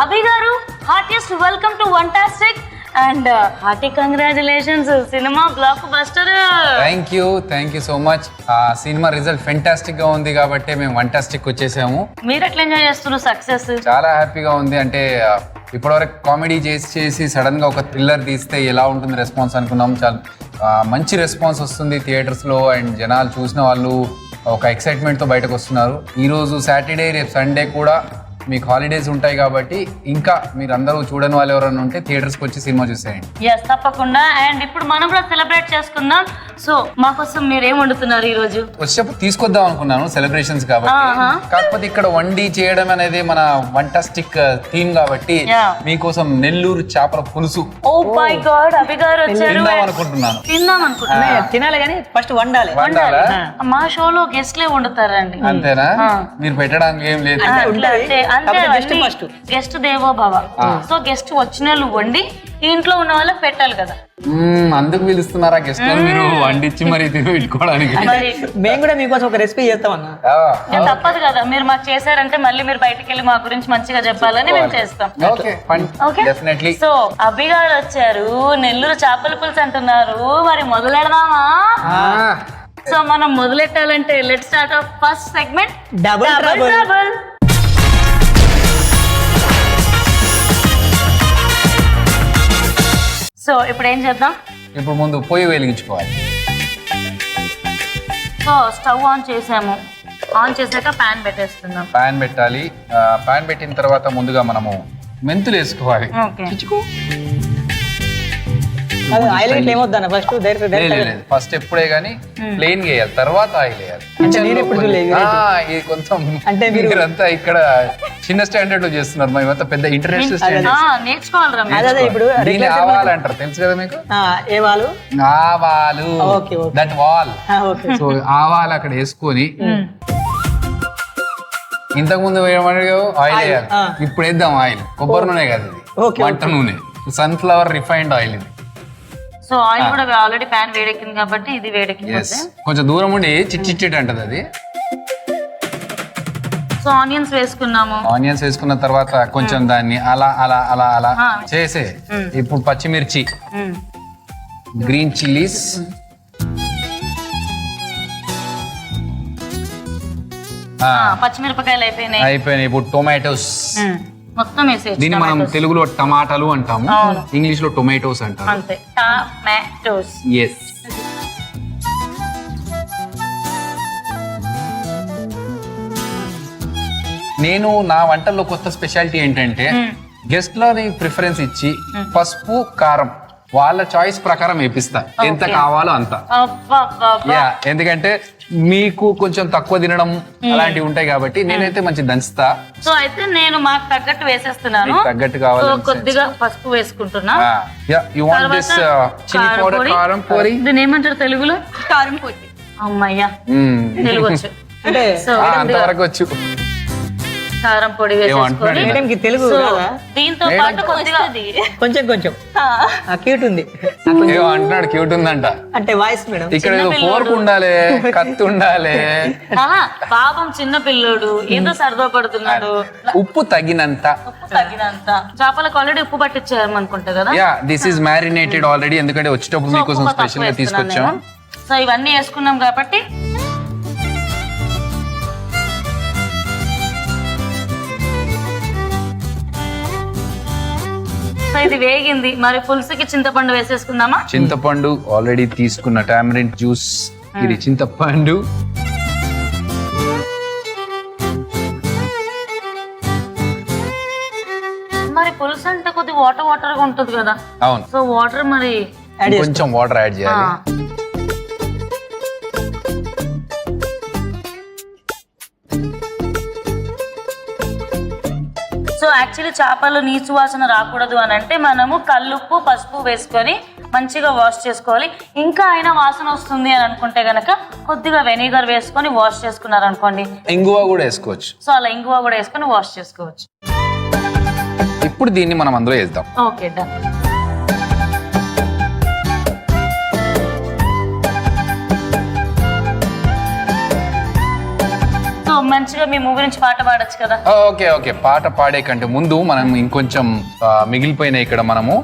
Abhi garu heartiest welcome to వంటాస్టిక్ and hearty congratulations, cinema blockbuster. Thank you so much. Cinema result fantastic గా ఉంది కాబట్టి మేము వంటాస్టిక్ వచ్చేసాము. మీరు ఎట్లా ఎంజాయ్ చేస్తున్నారు సక్సెస్? చాలా హ్యాపీగా ఉంది. అంటే ఇప్పటివరకు కామెడీ చేసి సడన్ గా ఒక థ్రిల్లర్ తీస్తే ఎలా ఉంటుంది రెస్పాన్స్ అనుకున్నాం. చాలా మంచి రెస్పాన్స్ వస్తుంది థియేటర్స్ లో అండ్ జనాలు చూసిన వాళ్ళు ఒక ఎక్సైట్మెంట్ తో బయటకు వస్తున్నారు. ఈరోజు సాటర్డే, రేపు సండే కూడా మీకు హాలిడేస్ ఉంటాయి కాబట్టి ఇంకా మీరు అందరూ చూడని వాళ్ళు ఎవరైనా ఉంటే థియేటర్స్కి వచ్చి సినిమా చూసేయండి. ఎస్ తప్పకుండా. అండ్ ఇప్పుడు మనం కూడా సెలబ్రేట్ చేసుకుందాం. సో మా కోసం మీరు ఏం వండుతున్నారు ఈ రోజు? వచ్చేటప్పుడు తీసుకొద్దాం అనుకున్నాను సెలబ్రేషన్స్ కాబట్టి, కాకపోతే ఇక్కడ వండి చేయడం అనేది మన వంటాస్టిక్ థీమ్ కాబట్టి మీకోసం నెల్లూరు చేపల పులుసు. ఓ మై గాడ్, అభి గారు వచ్చారు. తిందాం అనుకుంటున్నాను. తినాలి కానీ ఫస్ట్ వండాలి. మా షోలో గెస్ట్లే వండుతారండి. అంతేనా? మీరు పెట్టడానికి ఏం లేదు. గెస్ట్ దేవో భవ. సో గెస్ట్ వచ్చిన వాళ్ళు వండి ఇంట్లో ఉన్న వాళ్ళకి పెట్టాలి కదా. అందుకు పిలుస్తున్నారా గెస్ట్? మీరు వండించి మరి పెట్టుకోవడానికి. మేము కూడా మీకోసం ఒక రెసిపీ చేస్తామన్నా. తప్పదు కదా, మీరు మాకు చేశారంటే మళ్ళీ మీరు బయటకు వెళ్ళి మా గురించి మంచిగా చెప్పాలని మేము చేస్తాం. సో అభి గారు వచ్చారు, నెల్లూరు చేపల పులుసు అంటున్నారు. మరి మొదలెడదామా? సో మనం మొదలెట్టాలంటే let's start off first segment, double trouble. So ఇప్పుడు ఏం చేద్దాం? ఇప్పుడు ముందు పొయ్యి వెలిగించుకోవాలి. సో స్టవ్ ఆన్ చేసాము. ఆన్ చేసాక ప్యాన్ పెట్టేస్తున్నాం. ప్యాన్ పెట్టాలి. ప్యాన్ పెట్టిన తర్వాత ముందుగా మనము మెంతులు వేసుకోవాలి. ఆయిల్ ఏమొద్దన్న ఫస్ట్ ఫస్ట్ ఎప్పుడే గానీ ప్లెయిన్ వేయాలి, తర్వాత ఆయిల్ వేయాలి. ఇది కొంచెం అంటే మీరంతా ఇక్కడ చిన్న స్టాండర్డ్ లో చేస్తున్నారు, మేమంతా పెద్ద ఇంటర్నేషనల్ స్టాండర్డ్. ఇప్పుడు ఆవాలు అంటారు, తెలుసు కదా మీకు? ఆవాలు, దట్ వాల్. సో ఆవాలు అక్కడ వేసుకొని ఇంతకు ముందు ఆయిల్ వేయాలి. ఇప్పుడు వేద్దాం ఆయిల్. కొబ్బరి నూనె కదా ఇది, వంట నూనె, సన్ఫ్లవర్ రిఫైన్డ్ ఆయిల్ ఇది. సో ఆయిల్ కూడా ఆల్రెడీ ప్యాన్ వేడెక్కింది కాబట్టి ఇది వేడెక్కింది. కొంచెం దూరం ఉండి చిట్టి అంటది అది. సో ఆనియన్స్ వేసుకున్నాము. ఆనియన్స్ వేసుకున్న తర్వాత కొంచెం దాన్ని అలా అలా అలా అలా చేసే. ఇప్పుడు పచ్చిమిర్చి, గ్రీన్ చిల్లీస్, పచ్చిమిరపకాయలు అయిపోయినాయి. ఇప్పుడు టొమాటోస్ మొత్తం వేసేసి. దీన్ని మనం తెలుగులో టమాటాలు అంటాము, ఇంగ్లీష్ లో టొమాటోస్ అంటారు. అంతే, టమాటోస్. ఎస్. నేను నా వంటల్లో కొత్త స్పెషాలిటీ ఏంటంటే గెస్ట్ లని ప్రిఫరెన్స్ ఇచ్చి పసుపు, కారం వాళ్ళ చాయిస్ ప్రకారం వేపిస్తా, ఎంత కావాలో అంత. ఎందుకంటే మీకు కొంచెం తక్కువ తినడం అలాంటివి ఉంటాయి కాబట్టి నేనైతే మంచి దంచుతా. సో అయితే నేను మాకు తగ్గట్టు వేసేస్తున్నాను. తగ్గట్టు కావాలి. కొద్దిగా పసుపు వేసుకుంటున్నా. You want this chilli powder, కారం పొడి. దీని ఏమంటారు తెలుగులో? కారం పొడి. అమ్మయ్యా, తెలుగు వచ్చు. అంటే అంతవరకు వచ్చు. కారం పొడి వేసేసుకొని తెలుగు దీంతో పాటు కొద్దిగా కొంచెం క్యూట్ ఉంది అంటున్నాడు. క్యూట్ ఉందంట అంటే వాయిస్ మేడం. ఇక్కడ ఫోర్క్ ఉండాలి, కత్తి ఉండాలి. పాపం చిన్న పిల్లోడు ఏదో సరదా పడుతున్నాడు. ఉప్పు తగినంత. చేపలకు ఆల్రెడీ ఉప్పు పట్టించారు అనుకుంటా కదా. దిస్ ఈస్ మ్యారినేటెడ్ ఆల్రెడీ, ఎందుకంటే వచ్చేటప్పుడు మీకోసం స్పెషల్ గా తీసుకొచ్చాం. సో ఇవన్నీ వేసుకున్నాం కాబట్టి ఇది వేగింది. మరి పులుసుకి చింతపండు వేసేసుకుందామా? చింతపండు ఆల్రెడీ తీసుకున్న టామరిన్ జ్యూస్. ఇది చింతపండు. మరి పులుసు అంటే కొద్ది వాటర్ గా ఉంటుంది కదా. అవును. సో వాటర్ మరి కొంచెం వాటర్ యాడ్ చేయాలి. సో యాక్చువల్లీ చేపలు నీచు వాసన రాకూడదు అని అంటే మనము కల్లుప్పు, పసుపు వేసుకొని మంచిగా వాష్ చేసుకోవాలి. ఇంకా అయినా వాసన వస్తుంది అని అనుకుంటే గనక కొద్దిగా వెనిగర్ వేసుకొని వాష్ చేసుకున్నారు అనుకోండి. ఇంగువ కూడా వేసుకోవచ్చు. సో అలా ఇంగువ కూడా వేసుకొని వాష్ చేసుకోవచ్చు. ఇప్పుడు దీన్ని మనం అందులో వేద్దాం. Okay, done. సో మంచిగా మీ మూవీ నుంచి పాట పాడొచ్చు కదా. ఓకే ఓకే, పాట పాడే కంటే ముందు మనం ఇంకొంచెం మిగిలిపోయినాయి ఇక్కడ మనము